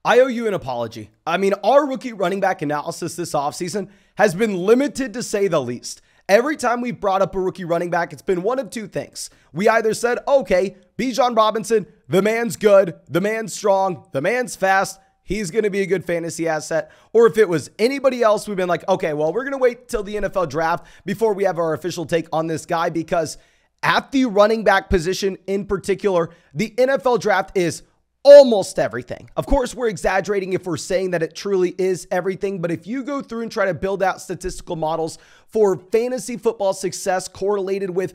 I owe you an apology. I mean, our rookie running back analysis this offseason has been limited to say the least. Every time we've brought up a rookie running back, it's been one of two things. We either said, okay, Bijan Robinson, the man's good, the man's strong, the man's fast, he's going to be a good fantasy asset. Or if it was anybody else, we've been like, okay, well, we're going to wait till the NFL draft before we have our official take on this guy, because at the running back position in particular, the NFL draft is almost everything. Of course, we're exaggerating if we're saying that it truly is everything, but if you go through and try to build out statistical models for fantasy football success correlated with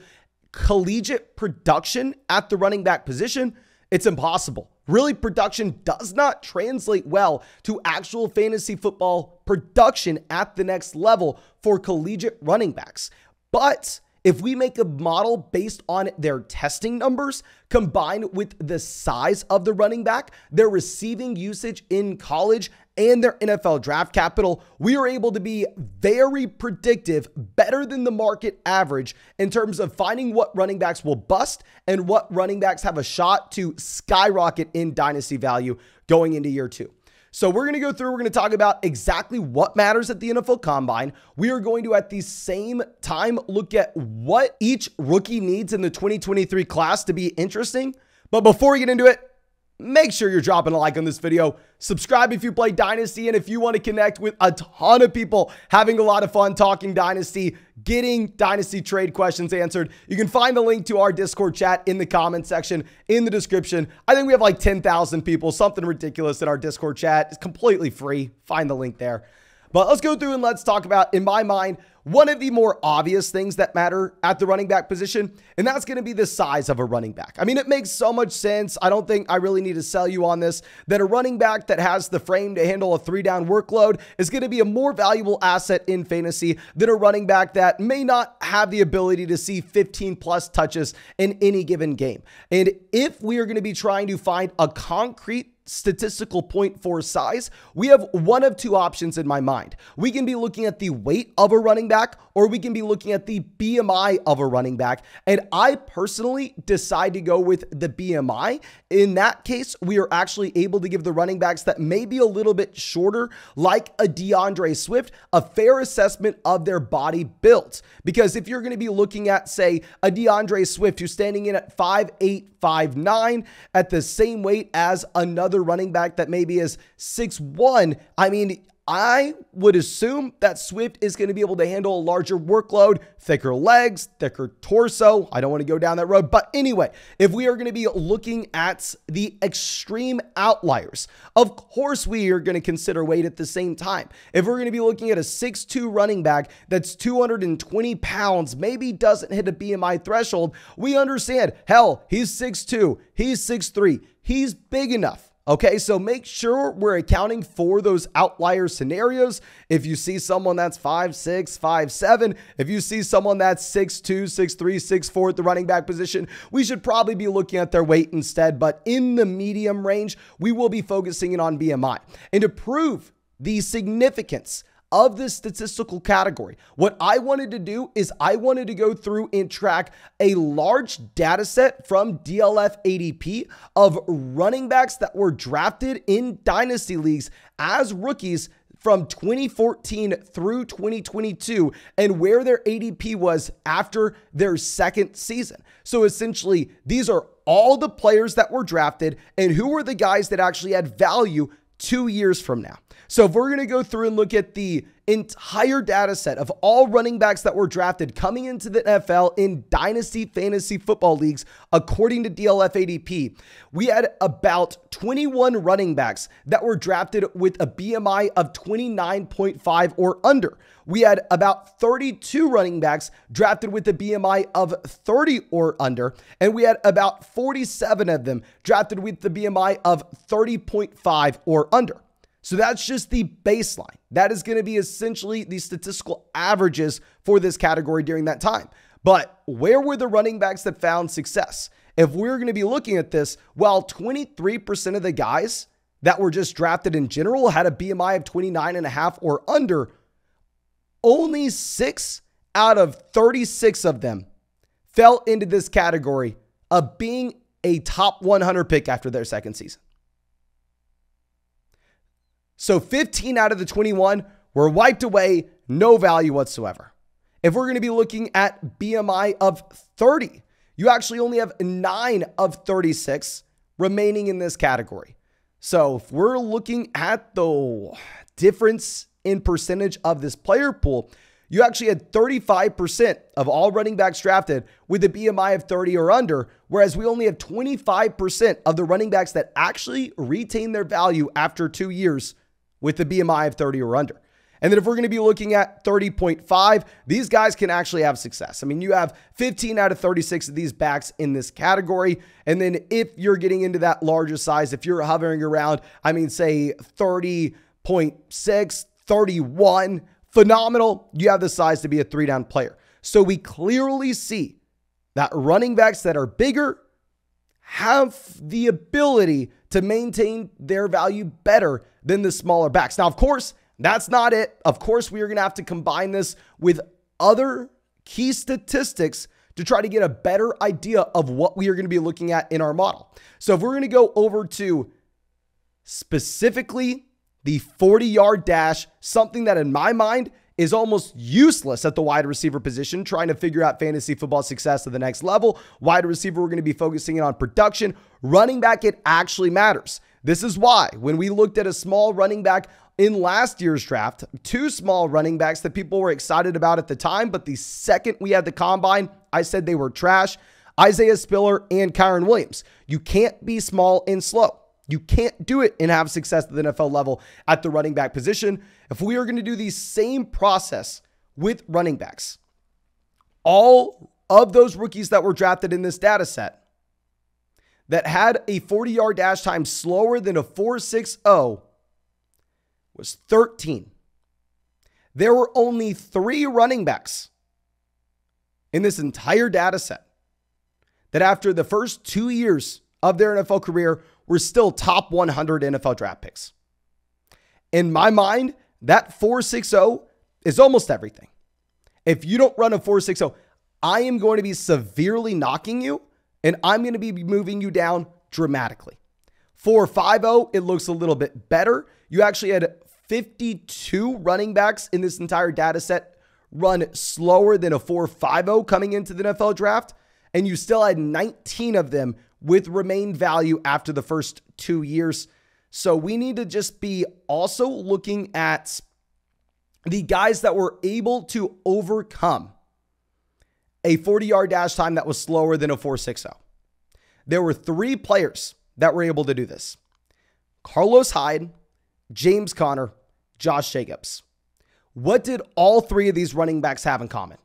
collegiate production at the running back position, it's impossible. Really, production does not translate well to actual fantasy football production at the next level for collegiate running backs. But if we make a model based on their testing numbers combined with the size of the running back, their receiving usage in college, and their NFL draft capital, we are able to be very predictive, better than the market average in terms of finding what running backs will bust and what running backs have a shot to skyrocket in dynasty value going into year two. So we're going to go through, we're going to talk about exactly what matters at the NFL Combine. We are going to, at the same time, look at what each rookie needs in the 2023 class to be interesting. But before we get into it, make sure you're dropping a like on this video. Subscribe if you play Dynasty, and if you want to connect with a ton of people having a lot of fun talking Dynasty, getting Dynasty trade questions answered, you can find the link to our Discord chat in the comment section in the description. I think we have like 10,000 people, something ridiculous in our Discord chat. It's completely free. Find the link there. But let's go through and let's talk about, in my mind, one of the more obvious things that matter at the running back position, and that's going to be the size of a running back. I mean, it makes so much sense. I don't think I really need to sell you on this, that a running back that has the frame to handle a 3-down workload is going to be a more valuable asset in fantasy than a running back that may not have the ability to see 15 plus touches in any given game. And if we are going to be trying to find a concrete statistical point for size, we have one of two options in my mind. We can be looking at the weight of a running back, or we can be looking at the BMI of a running back. And I personally decide to go with the BMI. In that case, we are actually able to give the running backs that may be a little bit shorter, like a DeAndre Swift, a fair assessment of their body build. Because if you're going to be looking at, say, a DeAndre Swift who's standing in at 5'8", 5'9", at the same weight as another running back that maybe is 6'1", I mean, I would assume that Swift is going to be able to handle a larger workload, thicker legs, thicker torso. I don't want to go down that road. But anyway, if we are going to be looking at the extreme outliers, of course we are going to consider weight at the same time. If we're going to be looking at a 6'2" running back that's 220 pounds, maybe doesn't hit a BMI threshold, we understand, hell, he's 6'2", he's 6'3", he's big enough. Okay, so make sure we're accounting for those outlier scenarios. If you see someone that's 5'6", 5'7", if you see someone that's 6'2", 6'3", 6'4" at the running back position, we should probably be looking at their weight instead. But in the medium range, we will be focusing in on BMI. And to prove the significance of this statistical category, what I wanted to do is I wanted to go through and track a large data set from DLF ADP of running backs that were drafted in dynasty leagues as rookies from 2014 through 2022 and where their ADP was after their second season. So essentially, these are all the players that were drafted and who were the guys that actually had value 2 years from now. So if we're going to go through and look at the entire data set of all running backs that were drafted coming into the NFL in Dynasty Fantasy Football leagues, according to DLF ADP, we had about 21 running backs that were drafted with a BMI of 29.5 or under. We had about 32 running backs drafted with a BMI of 30 or under, and we had about 47 of them drafted with the BMI of 30.5 or under. So that's just the baseline. That is going to be essentially the statistical averages for this category during that time. But where were the running backs that found success? If we're going to be looking at this, while 23% of the guys that were just drafted in general had a BMI of 29.5 or under, only 6 out of 36 of them fell into this category of being a top 100 pick after their second season. So 15 out of the 21 were wiped away, no value whatsoever. If we're going to be looking at BMI of 30, you actually only have 9 of 36 remaining in this category. So if we're looking at the difference in percentage of this player pool, you actually had 35% of all running backs drafted with a BMI of 30 or under, whereas we only have 25% of the running backs that actually retain their value after 2 years with the BMI of 30 or under. And then if we're going to be looking at 30.5, these guys can actually have success. I mean, you have 15 out of 36 of these backs in this category. And then if you're getting into that larger size, if you're hovering around, I mean, say 30.6, 31, phenomenal. You have the size to be a 3-down player. So we clearly see that running backs that are bigger have the ability to maintain their value better than the smaller backs. Now, of course, that's not it. Of course, we are going to have to combine this with other key statistics to try to get a better idea of what we are going to be looking at in our model. So if we're going to go over to specifically the 40-yard dash, something that in my mind is almost useless at the wide receiver position, trying to figure out fantasy football success at the next level. Wide receiver, we're going to be focusing on production. Running back, it actually matters. This is why when we looked at a small running back in last year's draft, 2 small running backs that people were excited about at the time, but the second we had the combine, I said they were trash. Isaiah Spiller and Kyron Williams. You can't be small and slow. You can't do it and have success at the NFL level at the running back position. If we are going to do the same process with running backs, all of those rookies that were drafted in this data set that had a 40-yard dash time slower than a 4.60 was 13. There were only 3 running backs in this entire data set that after the first 2 years of their NFL career were still top 100 NFL draft picks. In my mind, that 4.60 is almost everything. If you don't run a 4.60, I am going to be severely knocking you, and I'm going to be moving you down dramatically. 4.50, it looks a little bit better. You actually had 52 running backs in this entire data set run slower than a 4.50 coming into the NFL draft, and you still had 19 of them with remained value after the first 2 years. So we need to just be also looking at the guys that were able to overcome a 40-yard dash time that was slower than a 4.60. There were 3 players that were able to do this: Carlos Hyde, James Conner, Josh Jacobs. What did all 3 of these running backs have in common?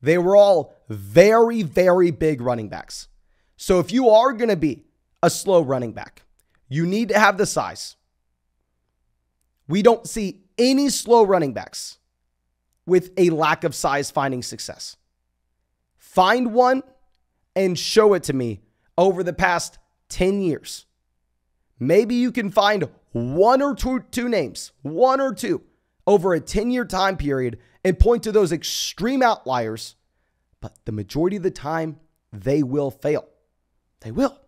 They were all very, very big running backs. So if you are going to be a slow running back, you need to have the size. We don't see any slow running backs with a lack of size finding success. Find one and show it to me over the past 10 years. Maybe you can find one or two names, 1 or 2 over a 10-year time period and point to those extreme outliers, but the majority of the time they will fail. They will.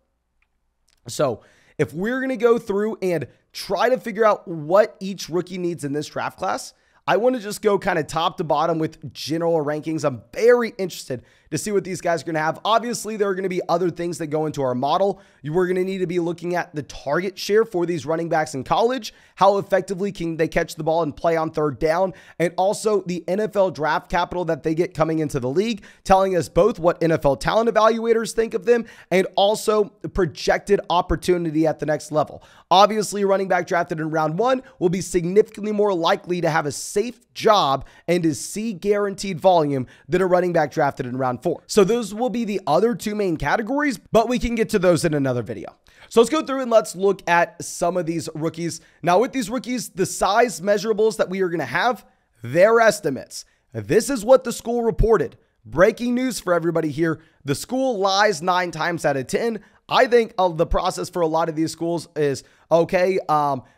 So if we're going to go through and try to figure out what each rookie needs in this draft class, I want to just go kind of top to bottom with general rankings. I'm very interested to see what these guys are going to have. Obviously, there are going to be other things that go into our model. We're going to need to be looking at the target share for these running backs in college. How effectively can they catch the ball and play on third down? And also the NFL draft capital that they get coming into the league, telling us both what NFL talent evaluators think of them and also the projected opportunity at the next level. Obviously, a running back drafted in round 1 will be significantly more likely to have a safe job and to see guaranteed volume than a running back drafted in round 4. So those will be the other 2 main categories, but we can get to those in another video. So let's go through and let's look at some of these rookies. Now with these rookies, the size measurables that we are going to have, their estimates. This is what the school reported. Breaking news for everybody here. The school lies 9 times out of 10. I think the process for a lot of these schools is, okay,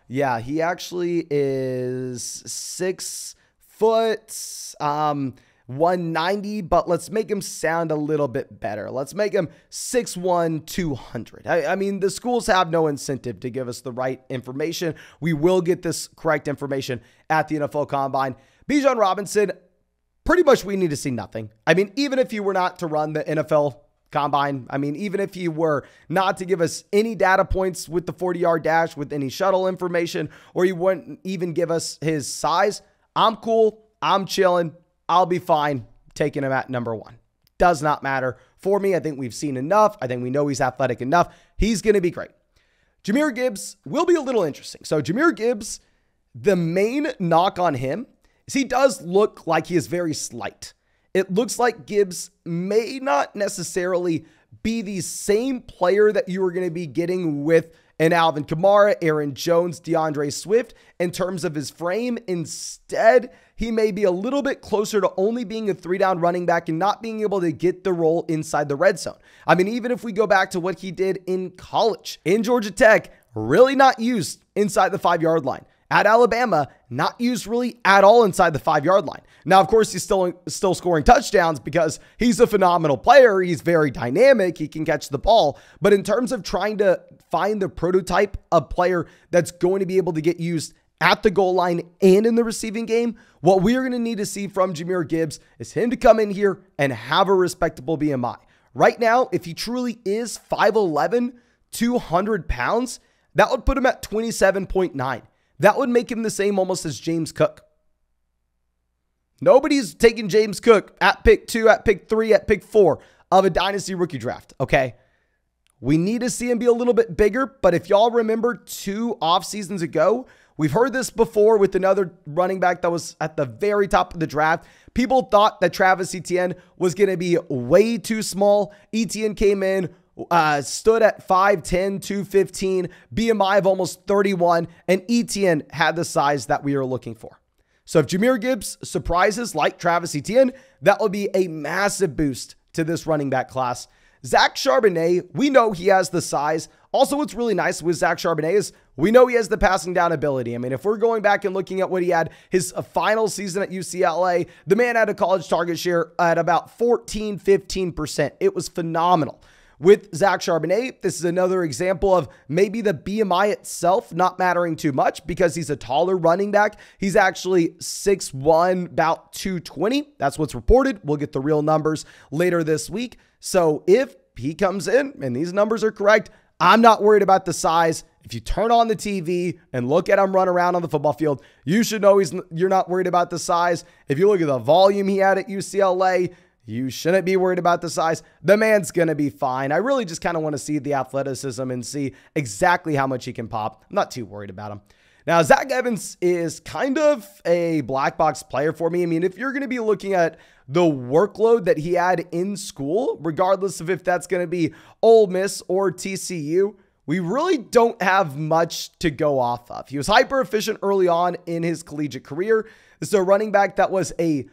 yeah, he actually is 6 foot, 1 190, but let's make him sound a little bit better. Let's make him 6'1", 200. I mean, the schools have no incentive to give us the right information. We will get this correct information at the NFL Combine. Bijan Robinson, pretty much we need to see nothing. I mean, even if you were not to run the NFL Combine, I mean, even if you were not to give us any data points with the 40-yard dash, with any shuttle information, or you wouldn't even give us his size, I'm cool. I'm chilling. I'll be fine taking him at number 1. Does not matter for me. I think we've seen enough. I think we know he's athletic enough. He's going to be great. Jahmyr Gibbs will be a little interesting. So Jahmyr Gibbs, the main knock on him is he does look like he is very slight. It looks like Gibbs may not necessarily be the same player that you were going to be getting with an Alvin Kamara, Aaron Jones, DeAndre Swift in terms of his frame. Instead, he may be a little bit closer to only being a 3-down running back and not being able to get the role inside the red zone. I mean, even if we go back to what he did in college, in Georgia Tech, really not used inside the 5-yard line. At Alabama, not used really at all inside the 5-yard line. Now, of course, he's still scoring touchdowns because he's a phenomenal player. He's very dynamic. He can catch the ball. But in terms of trying to find the prototype of player that's going to be able to get used at the goal line and in the receiving game, what we're going to need to see from Jahmyr Gibbs is him to come in here and have a respectable BMI. Right now, if he truly is 5'11", 200 pounds, that would put him at 27.9. That would make him the same almost as James Cook. Nobody's taking James Cook at pick 2, at pick 3, at pick 4 of a Dynasty rookie draft, okay? We need to see him be a little bit bigger, but if y'all remember 2 off seasons ago, we've heard this before with another running back that was at the very top of the draft. People thought that Travis Etienne was going to be way too small. Etienne came in, stood at 5'10", 215, BMI of almost 31, and Etienne had the size that we are looking for. So if Jahmyr Gibbs surprises like Travis Etienne, that will be a massive boost to this running back class. Zach Charbonnet, we know he has the size. Also, what's really nice with Zach Charbonnet is we know he has the passing down ability. I mean, if we're going back and looking at what he had his final season at UCLA, the man had a college target share at about 14-15%. It was phenomenal. With Zach Charbonnet, this is another example of maybe the BMI itself not mattering too much because he's a taller running back. He's actually 6'1", about 220. That's what's reported. We'll get the real numbers later this week. So if he comes in and these numbers are correct, I'm not worried about the size. If you turn on the TV and look at him run around on the football field, you should know you're not worried about the size. If you look at the volume he had at UCLA, you shouldn't be worried about the size. The man's going to be fine. I really just kind of want to see the athleticism and see exactly how much he can pop. I'm not too worried about him. Now, Zach Evans is kind of a black box player for me. I mean, if you're going to be looking at the workload that he had in school, regardless of if that's going to be Ole Miss or TCU, we really don't have much to go off of. He was hyper efficient early on in his collegiate career. This is a running back that was a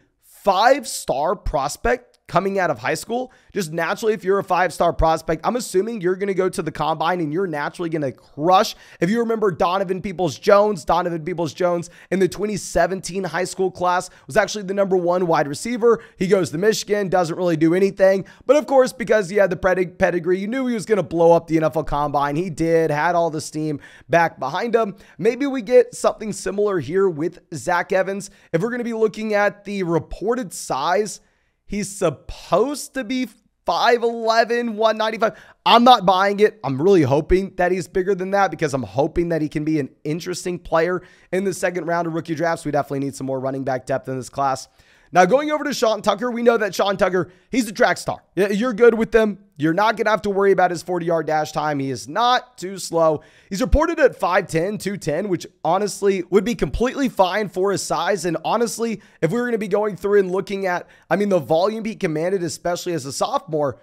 5-star prospect coming out of high school. Just naturally, if you're a 5-star prospect, I'm assuming you're going to go to the combine and you're naturally going to crush. If you remember Donovan Peoples-Jones in the 2017 high school class was actually the #1 wide receiver. He goes to Michigan, doesn't really do anything. But of course, because he had the pedigree, you knew he was going to blow up the NFL Combine. He did, had all the steam back behind him. Maybe we get something similar here with Zach Evans. If we're going to be looking at the reported size, he's supposed to be 5'11", 195. I'm not buying it. I'm really hoping that he's bigger than that because I'm hoping that he can be an interesting player in the second round of rookie drafts. We definitely need some more running back depth in this class. Now, going over to Sean Tucker, we know that Sean Tucker, he's a track star. You're good with him. You're not going to have to worry about his 40-yard dash time. He is not too slow. He's reported at 5'10", 210, which honestly would be completely fine for his size. And honestly, if we were going to be going through and looking at, the volume he commanded, especially as a sophomore,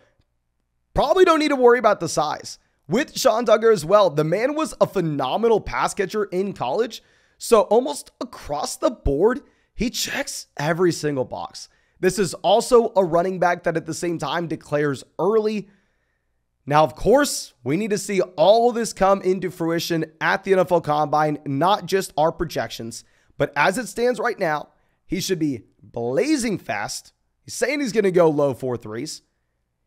probably don't need to worry about the size. With Sean Tucker as well, the man was a phenomenal pass catcher in college. So almost across the board, he checks every single box. This is also a running back that at the same time declares early. Now, of course, we need to see all this come into fruition at the NFL Combine, not just our projections. But as it stands right now, he should be blazing fast, He's saying he's going to go low 4.3s.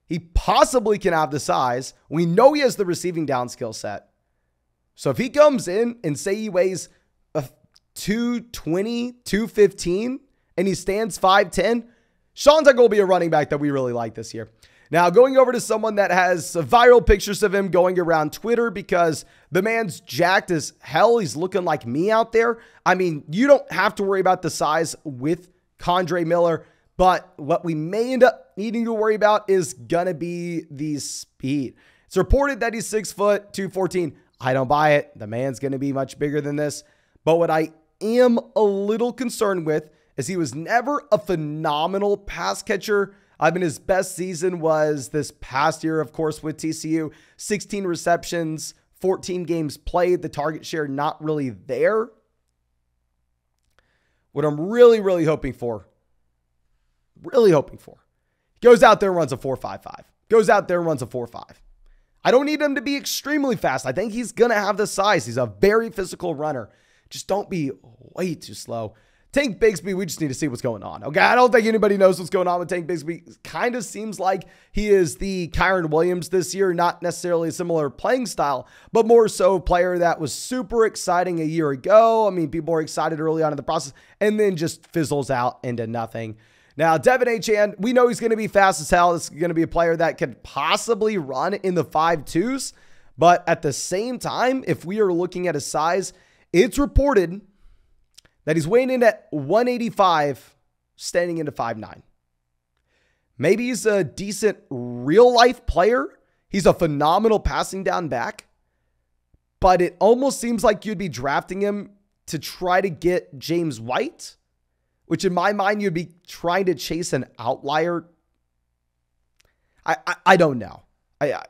He possibly can have the size. We know he has the receiving down skill set. So if he comes in and say he weighs a 220, 215, and he stands 5'10", Sean's going to be a running back that we really like this year. Now, going over to someone that has viral pictures of him going around Twitter because the man's jacked as hell. He's looking like me out there. I mean, you don't have to worry about the size with Kendre Miller, but what we may end up needing to worry about is going to be the speed. It's reported that he's 6 foot, 214. I don't buy it. The man's going to be much bigger than this. But what I am a little concerned with is he was never a phenomenal pass catcher. I mean, his best season was this past year, of course, with TCU. 16 receptions, 14 games played. The target share not really there. What I'm really hoping for, he goes out there and runs a 4.55. Goes out there and runs a 4.5. I don't need him to be extremely fast. I think he's going to have the size. He's a very physical runner. Just don't be way too slow. Tank Bigsby, we just need to see what's going on. Okay, I don't think anybody knows what's going on with Tank Bigsby. It kind of seems like he is the Kyron Williams this year, not necessarily a similar playing style, but more so a player that was super exciting a year ago. I mean, people were excited early on in the process and then just fizzles out into nothing. Now, Devin Achane, we know he's going to be fast as hell. This is going to be a player that could possibly run in the 5.2s, but at the same time, if we are looking at his size, it's reported that he's weighing in at 185, standing into 5'9". Maybe he's a decent real-life player. He's a phenomenal passing down back. But it almost seems like you'd be drafting him to try to get James White, which in my mind, you'd be trying to chase an outlier. I don't know. If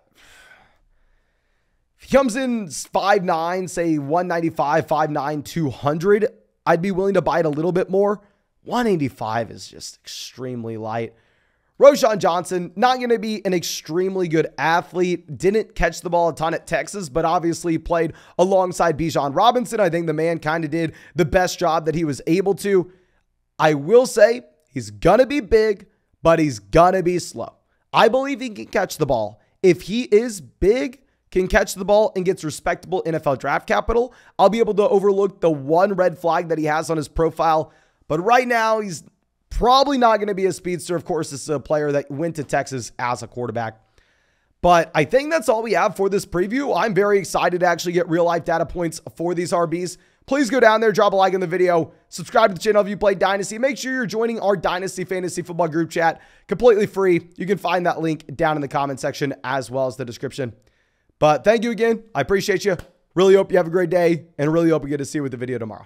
he comes in 5'9", say 195, 5'9", 200, I'd be willing to buy it a little bit more. 185 is just extremely light. Roschon Johnson, not going to be an extremely good athlete. Didn't catch the ball a ton at Texas, but obviously played alongside Bijan Robinson. I think the man kind of did the best job that he was able to. I will say he's going to be big, but he's going to be slow. I believe he can catch the ball. If he is big, can catch the ball, and gets respectable NFL draft capital, I'll be able to overlook the one red flag that he has on his profile. But right now, he's probably not going to be a speedster. Of course, this is a player that went to Texas as a quarterback. But I think that's all we have for this preview. I'm very excited to actually get real-life data points for these RBs. Please go down there, drop a like on the video, subscribe to the channel if you play Dynasty. Make sure you're joining our Dynasty Fantasy Football group chat, completely free. You can find that link down in the comment section as well as the description. But thank you again. I appreciate you. Really hope you have a great day, and really hope we get to see you with the video tomorrow.